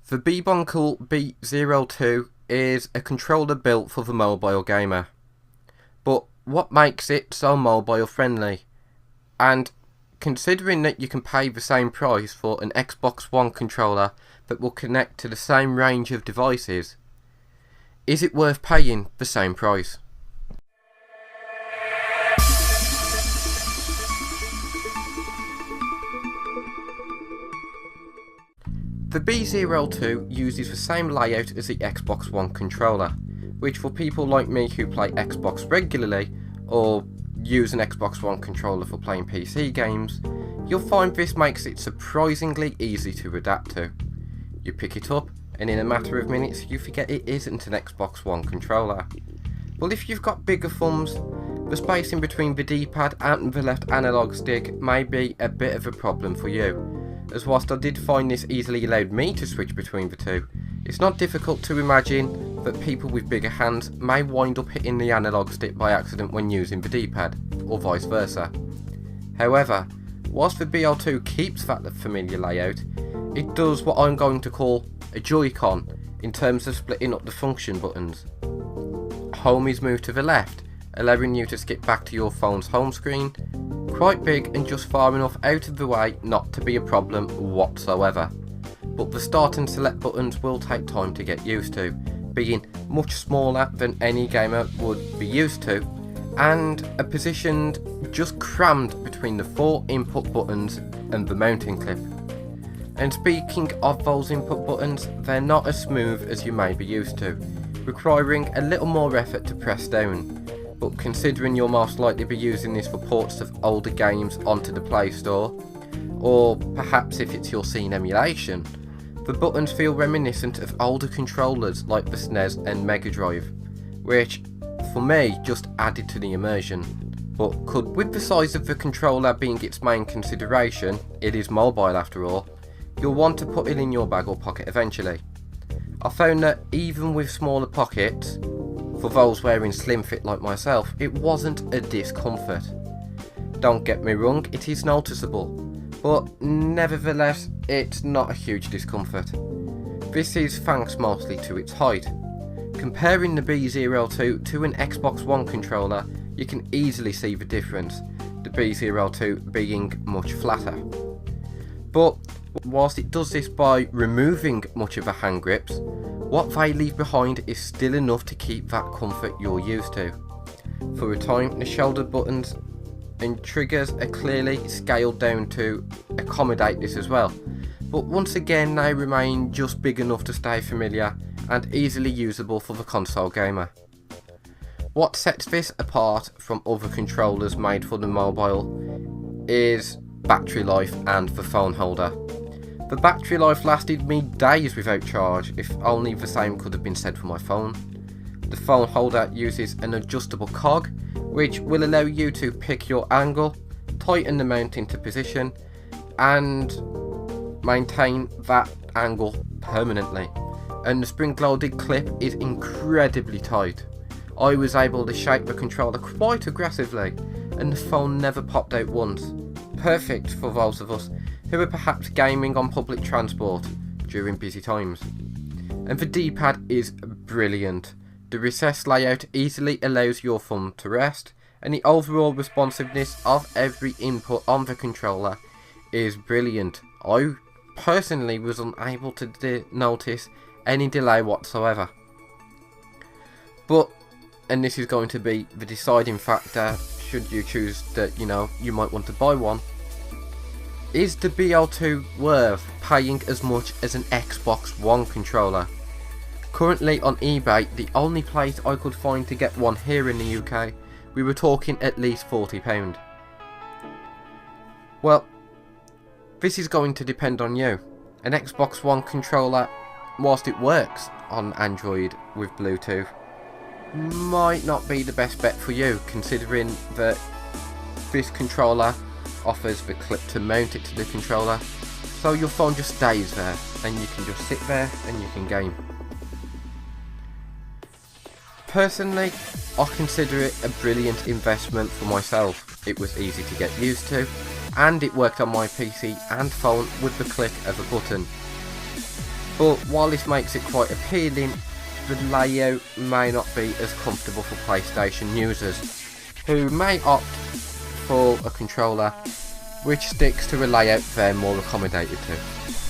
The Beboncool B02 is a controller built for the mobile gamer. But what makes it so mobile friendly? And considering that you can pay the same price for an Xbox One controller that will connect to the same range of devices, is it worth paying the same price? The B02 uses the same layout as the Xbox One controller, which for people like me who play Xbox regularly or use an Xbox One controller for playing PC games, you'll find this makes it surprisingly easy to adapt to. You pick it up and in a matter of minutes you forget it isn't an Xbox One controller. Well, if you've got bigger thumbs, the spacing between the D-pad and the left analog stick may be a bit of a problem for you, as whilst I did find this easily allowed me to switch between the two, it's not difficult to imagine that people with bigger hands may wind up hitting the analog stick by accident when using the D-pad, or vice versa. However, whilst the BL2 keeps that familiar layout, it does what I'm going to call a Joy-Con in terms of splitting up the function buttons. Home is moved to the left, allowing you to skip back to your phone's home screen, quite big and just far enough out of the way not to be a problem whatsoever. But the start and select buttons will take time to get used to, being much smaller than any gamer would be used to, and are positioned just crammed between the 4 input buttons and the mounting clip. And speaking of those input buttons, they're not as smooth as you may be used to, requiring a little more effort to press down. But considering you'll most likely be using this for ports of older games onto the Play Store, or perhaps if it's your scene emulation, the buttons feel reminiscent of older controllers like the SNES and Mega Drive, which for me just added to the immersion. But with the size of the controller being its main consideration, it is mobile after all, you'll want to put it in your bag or pocket eventually. I found that even with smaller pockets, for those wearing slim fit like myself, it wasn't a discomfort. Don't get me wrong, it is noticeable, but nevertheless it's not a huge discomfort. This is thanks mostly to its height. Comparing the B02 to an Xbox One controller, you can easily see the difference, the B02 being much flatter. But whilst it does this by removing much of the hand grips, what they leave behind is still enough to keep that comfort you're used to. For a time, the shoulder buttons and triggers are clearly scaled down to accommodate this as well, but once again they remain just big enough to stay familiar and easily usable for the console gamer. What sets this apart from other controllers made for the mobile is battery life and the phone holder. The battery life lasted me days without charge, if only the same could have been said for my phone. The phone holder uses an adjustable cog, which will allow you to pick your angle, tighten the mount into position, and maintain that angle permanently. And the spring-loaded clip is incredibly tight. I was able to shake the controller quite aggressively, and the phone never popped out once. Perfect for those of us who are perhaps gaming on public transport during busy times. And the D-pad is brilliant. The recessed layout easily allows your thumb to rest, and the overall responsiveness of every input on the controller is brilliant. I personally was unable to notice any delay whatsoever. But, and this is going to be the deciding factor should you choose that you might want to buy one, is the BL2 worth paying as much as an Xbox One controller? Currently on eBay, the only place I could find to get one here in the UK, we were talking at least £40. Well, this is going to depend on you. An Xbox One controller, whilst it works on Android with Bluetooth, might not be the best bet for you, considering that this controller offers the clip to mount it to the controller, so your phone just stays there and you can just sit there and you can game. Personally, I consider it a brilliant investment for myself. It was easy to get used to, and it worked on my PC and phone with the click of a button. But while this makes it quite appealing, the layout may not be as comfortable for PlayStation users, who may opt for a controller which sticks to a layout they're more accommodated to.